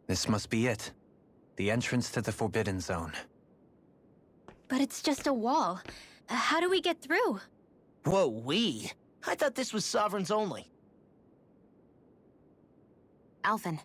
This must be it. The entrance to the Forbidden Zone. But it's just a wall. How do we get through? Whoa, we? I thought this was Sovereigns only. Alphen.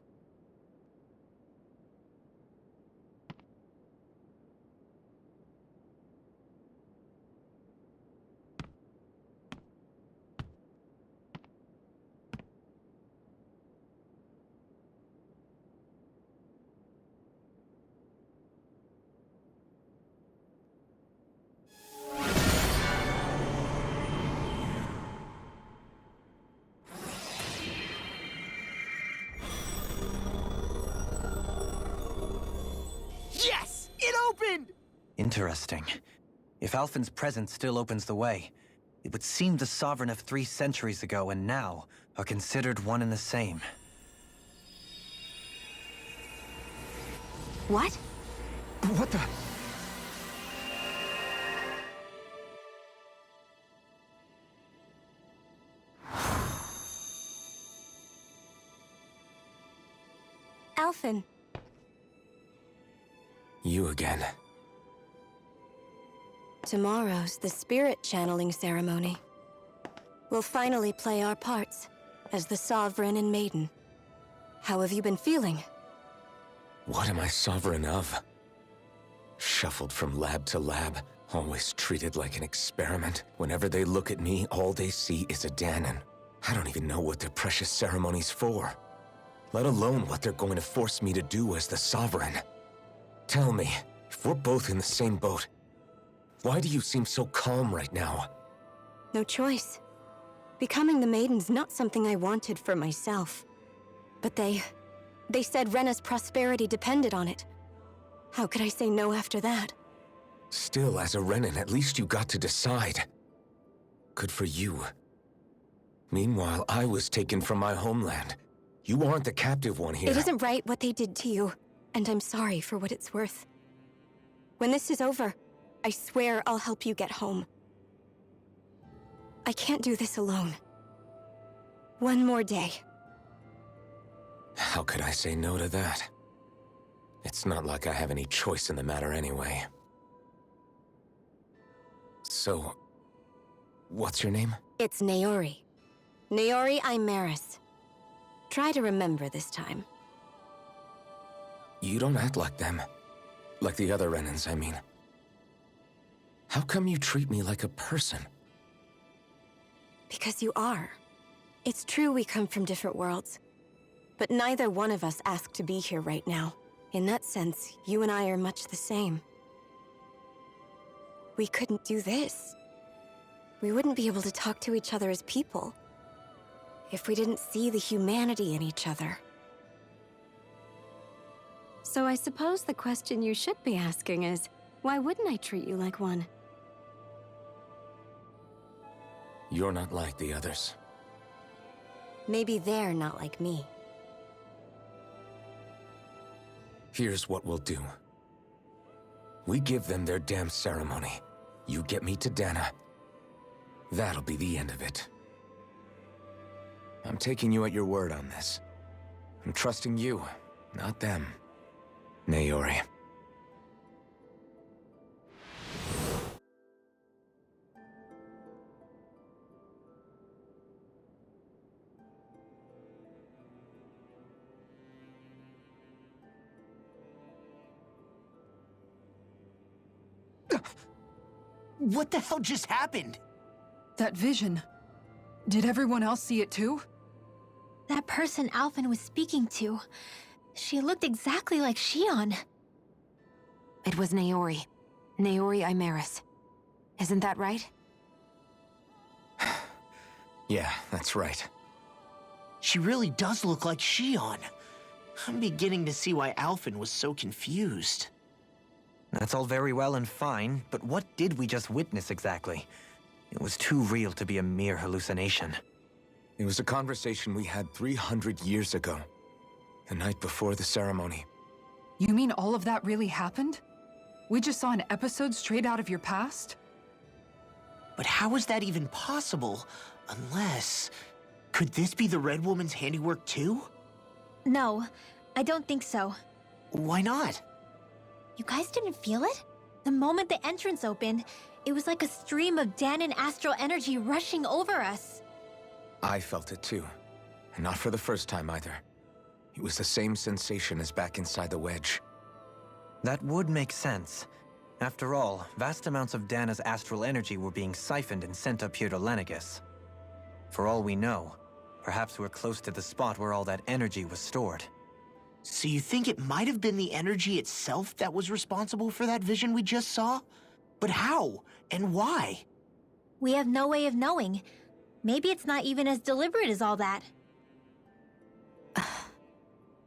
Yes! It opened! Interesting. If Alphen's presence still opens the way, it would seem the Sovereign of 3 centuries ago and now are considered one and the same. What? What the? Alphen. You again. Tomorrow's the spirit channeling ceremony. We'll finally play our parts as the Sovereign and Maiden. How have you been feeling? What am I sovereign of? Shuffled from lab to lab, always treated like an experiment. Whenever they look at me, all they see is a Danon. I don't even know what their precious ceremony's for, let alone what they're going to force me to do as the Sovereign. Tell me, if we're both in the same boat, why do you seem so calm right now? No choice. Becoming the Maiden's not something I wanted for myself. But they said Rena's prosperity depended on it. How could I say no after that? Still, as a Renan, at least you got to decide. Good for you. Meanwhile, I was taken from my homeland. You aren't the captive one here. It isn't right what they did to you, and I'm sorry for what it's worth. When this is over, I swear I'll help you get home. I can't do this alone. One more day. How could I say no to that? It's not like I have any choice in the matter anyway. So, what's your name? It's Naori. Naori Imaris. Try to remember this time. You don't act like them. Like the other Renans, I mean. How come you treat me like a person? Because you are. It's true we come from different worlds. But neither one of us asked to be here right now. In that sense, you and I are much the same. We couldn't do this. We wouldn't be able to talk to each other as people if we didn't see the humanity in each other. So I suppose the question you should be asking is, why wouldn't I treat you like one? You're not like the others. Maybe they're not like me. Here's what we'll do. We give them their damn ceremony. You get me to Dana. That'll be the end of it. I'm taking you at your word on this. I'm trusting you, not them. Naori. What the hell just happened? That vision. Did everyone else see it too? That person Alphen was speaking to, she looked exactly like Shion. It was Naori. Naori Imaris. Isn't that right? Yeah, that's right. She really does look like Shion. I'm beginning to see why Alphen was so confused. That's all very well and fine, but what did we just witness exactly? It was too real to be a mere hallucination. It was a conversation we had 300 years ago. The night before the ceremony. You mean all of that really happened? We just saw an episode straight out of your past? But how is that even possible? Unless... Could this be the Red Woman's handiwork too? No, I don't think so. Why not? You guys didn't feel it? The moment the entrance opened, it was like a stream of Danon astral energy rushing over us. I felt it too. And not for the first time either. It was the same sensation as back inside the wedge. That would make sense. After all, vast amounts of Dana's astral energy were being siphoned and sent up here to Lenegis. For all we know, perhaps we're close to the spot where all that energy was stored. So you think it might have been the energy itself that was responsible for that vision we just saw? But how? And why? We have no way of knowing. Maybe it's not even as deliberate as all that.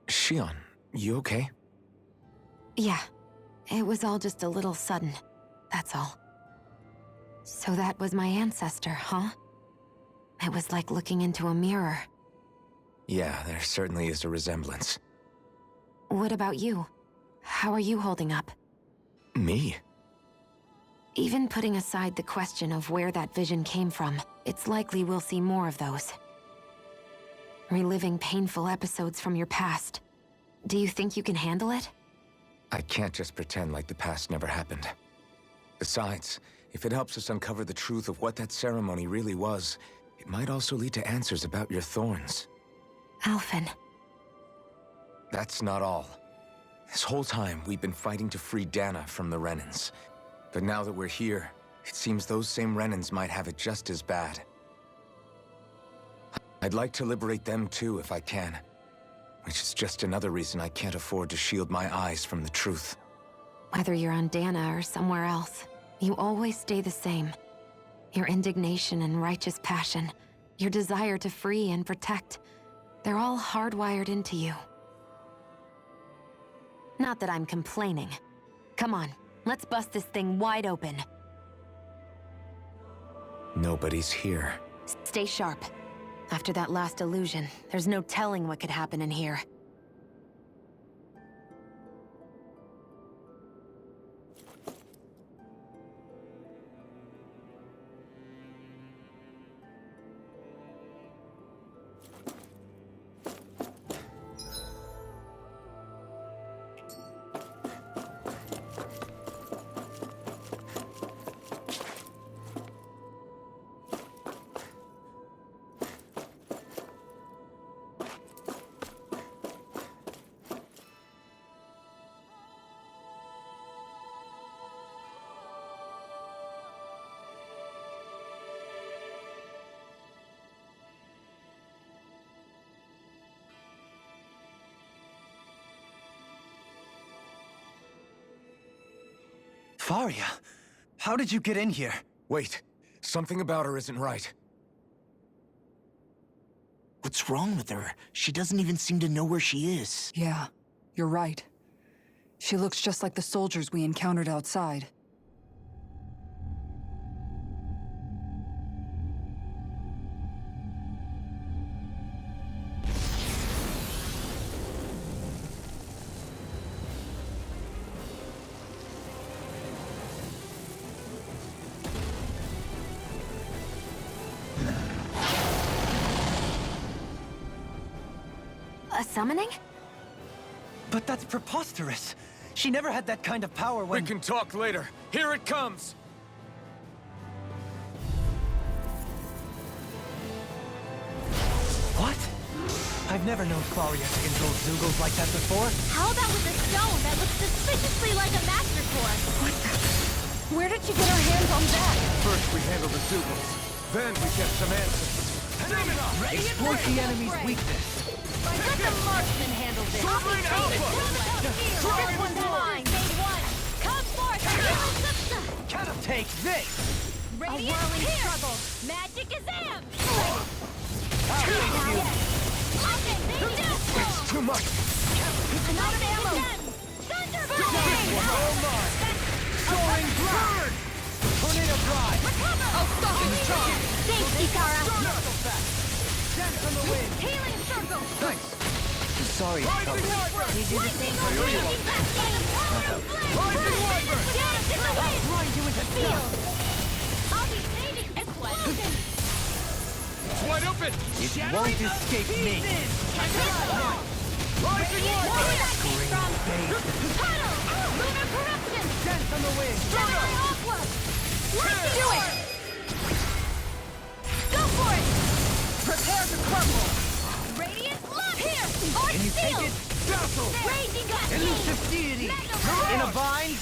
Shion, you okay? Yeah, it was all just a little sudden, that's all. So that was my ancestor, huh? It was like looking into a mirror. Yeah, there certainly is a resemblance. What about you? How are you holding up? Me? Even putting aside the question of where that vision came from, it's likely we'll see more of those. Reliving painful episodes from your past. Do you think you can handle it? I can't just pretend like the past never happened. Besides, if it helps us uncover the truth of what that ceremony really was, it might also lead to answers about your thorns. Alphen. That's not all. This whole time, we've been fighting to free Dana from the Renans. But now that we're here, it seems those same Renans might have it just as bad. I'd like to liberate them too if I can. Which is just another reason I can't afford to shield my eyes from the truth. Whether you're on Dana or somewhere else, you always stay the same. Your indignation and righteous passion, your desire to free and protect, they're all hardwired into you. Not that I'm complaining. Come on, let's bust this thing wide open. Nobody's here. Stay sharp. After that last illusion, there's no telling what could happen in here. Faria, how did you get in here? Wait, something about her isn't right. What's wrong with her? She doesn't even seem to know where she is. Yeah, you're right. She looks just like the soldiers we encountered outside. A summoning? But that's preposterous. She never had that kind of power when— We can talk later. Here it comes! What? I've never known Faria to control Zugos like that before. How about with a stone that looks suspiciously like a master core? What the? Where did she get her hands on that? First we handle the Zugos, then we get some answers. Exploit the enemy's weakness. Let the marksman handle this. I'll be this one's mine. Phase one. Come forth. Gotta take this! A whirling struggle. Magic is am. I'll take you. It's Too much! I'm out of ammo! Thunderbolt! Soaring blast! Tornado drive! Recover! I'll stop this charge! Thanks, Ikara! Circle fast! Dance on the wind! Healing circle! Thanks! Sorry, Rising Cobra. Wyvern! Lightning raging back by the power of blast! Rising Wyvern! Dance in the wind! Grind you into Feel! dust! I'll be saving this one! It's wide open! It won't escape me! Rising Wyvern! Tunnel! Lunar corruption! Dance on the wind! Samurai Aqua! Let's do it! Go for it! Prepare to crumble! Radiant blood! Here! Arch Can you take Steel! it? Dazzle! Raging Cascade! Elusive deity! Mega In a Blast! bind?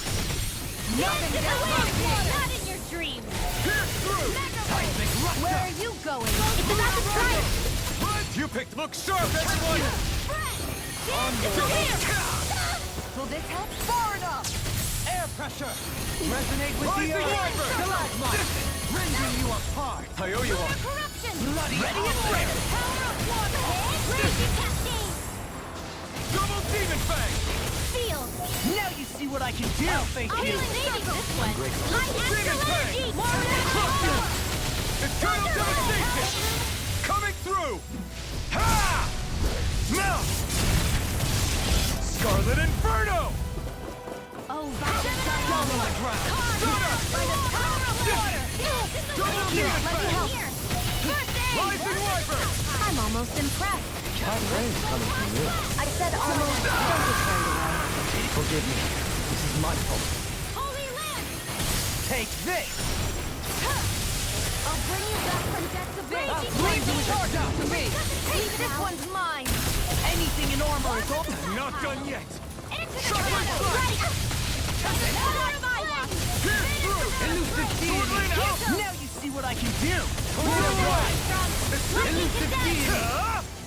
Dance in the wind! Not in your dreams! Pierce through! Mega Seismic Blast! Where are you going? It's about to strike! You picked look sharp, everyone! Dance in the wind! Will this help? Far enough! Air pressure! Resonate with the Rising earth! Wyvern! Stalagmite! Rending you apart! I owe you Lunar one. corruption! Bloody Ready and hell! ready! Power of water! Raging Cascade! Double Demon Fang! Feel! Now you see what I can do! I'll face I'll be you! saving this one! Light Demon astral Fang! energy! More power! Eternal devastation! Coming through! Ha! Melt! Scarlet Inferno! Oh, vital Down on the ground! by the power of water! Double Demon Let me Fang! help! First aid! Rising Wyvern! I'm almost impressed. That rain's coming from you. I said almost. Don't get carried away. Forgive me. This is my fault. Holy Land! Take this! I'll bring you back from death to I'll raging bring you raging to death to me! This one's mine! Anything in armor is all... Not done yet! Into the tornado! Right! Power of Iron! Pierce through! Elusive Sword deity! Lane out! Now you see what I can do! Tornado Drive! Elusive deity!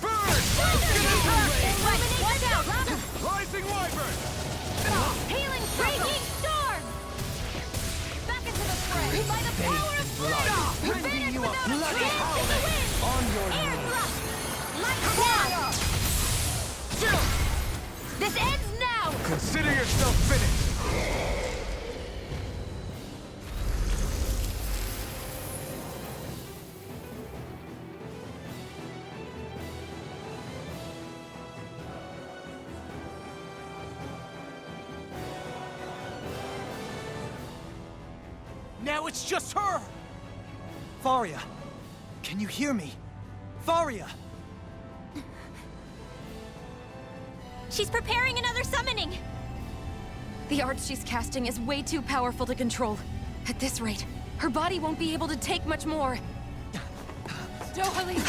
Burn! Watch out! Rising Wyvern! Healing raging storm! Back into the fray! By the power of blood! blood! Rending you a Without a bloody trace in the wind! On your Air knees! thrust! Light down! This ends now! Consider yourself finished! Now it's just her! Faria! Can you hear me? Faria! She's preparing another summoning! The art she's casting is way too powerful to control. At this rate, her body won't be able to take much more. Dohalie!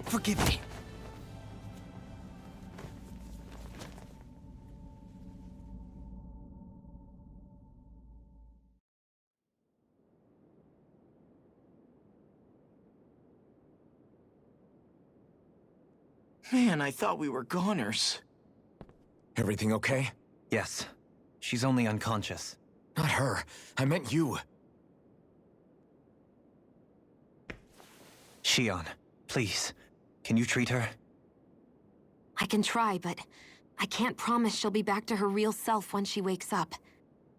Forgive me. Man, I thought we were goners. Everything okay? Yes. She's only unconscious. Not her. I meant you. Shion, please. Can you treat her? I can try, but I can't promise she'll be back to her real self when she wakes up.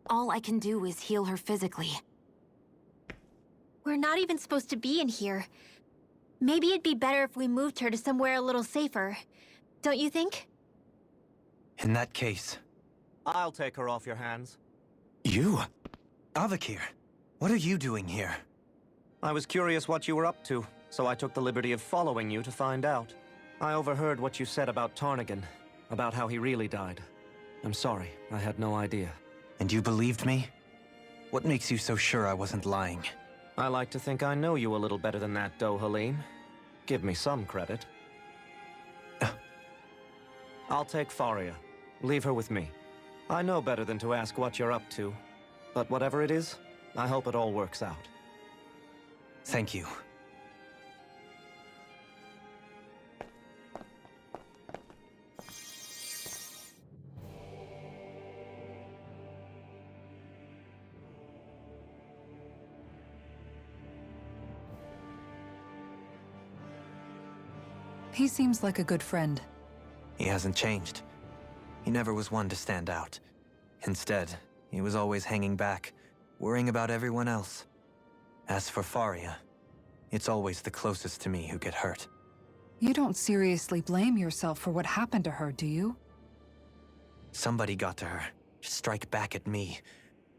All I can do is heal her physically. We're not even supposed to be in here. Maybe it'd be better if we moved her to somewhere a little safer. Don't you think? In that case... I'll take her off your hands. You? Avakir, what are you doing here? I was curious what you were up to, so I took the liberty of following you to find out. I overheard what you said about Tarnigan, about how he really died. I'm sorry, I had no idea. And you believed me? What makes you so sure I wasn't lying? I like to think I know you a little better than that, Dohalim. Give me some credit. I'll take Faria. Leave her with me. I know better than to ask what you're up to. But whatever it is, I hope it all works out. Thank you. He seems like a good friend. He hasn't changed. He never was one to stand out. Instead, he was always hanging back, worrying about everyone else. As for Faria, it's always the closest to me who get hurt. You don't seriously blame yourself for what happened to her, do you? Somebody got to her, to strike back at me.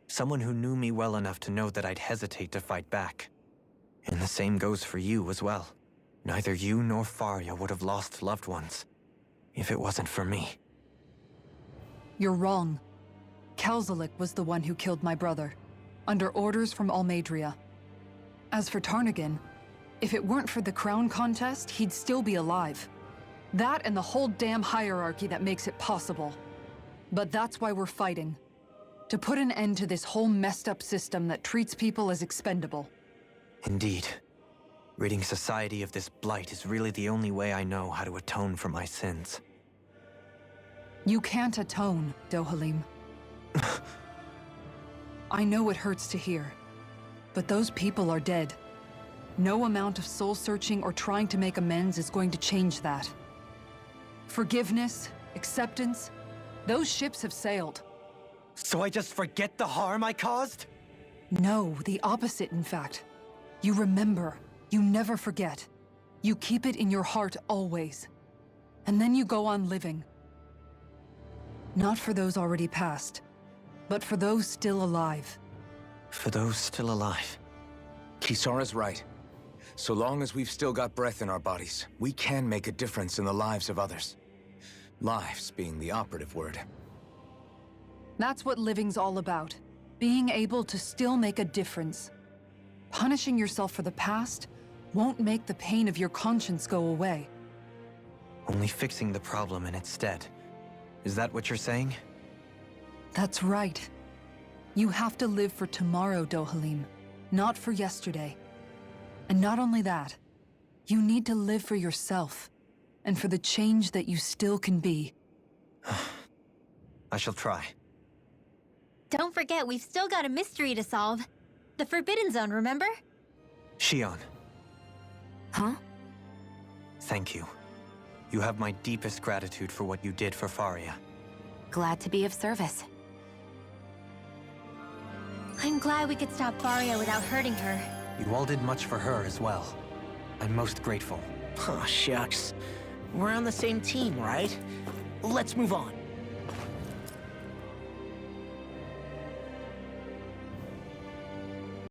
Someone who knew me well enough to know that I'd hesitate to fight back. And the same goes for you as well. Neither you nor Faria would have lost loved ones if it wasn't for me. You're wrong. Kelzelik was the one who killed my brother, under orders from Almadria. As for Tarnagin, if it weren't for the crown contest, he'd still be alive. That and the whole damn hierarchy that makes it possible. But that's why we're fighting. To put an end to this whole messed up system that treats people as expendable. Indeed. Ridding society of this blight is really the only way I know how to atone for my sins. You can't atone, Dohalim. I know it hurts to hear, but those people are dead. No amount of soul-searching or trying to make amends is going to change that. Forgiveness, acceptance, those ships have sailed. So I just forget the harm I caused? No, the opposite, in fact. You remember. You never forget. You keep it in your heart always. And then you go on living. Not for those already passed, but for those still alive. For those still alive. Kisara's right. So long as we've still got breath in our bodies, we can make a difference in the lives of others. Lives being the operative word. That's what living's all about. Being able to still make a difference. Punishing yourself for the past won't make the pain of your conscience go away. Only fixing the problem in its stead. Is that what you're saying? That's right. You have to live for tomorrow, Dohalim, not for yesterday. And not only that, you need to live for yourself, and for the change that you still can be. I shall try. Don't forget, we've still got a mystery to solve. The Forbidden Zone, remember? Shion, Huh? thank you. You have my deepest gratitude for what you did for Faria. Glad to be of service. I'm glad we could stop Faria without hurting her. You all did much for her as well. I'm most grateful. Oh, shucks. We're on the same team, right? Let's move on.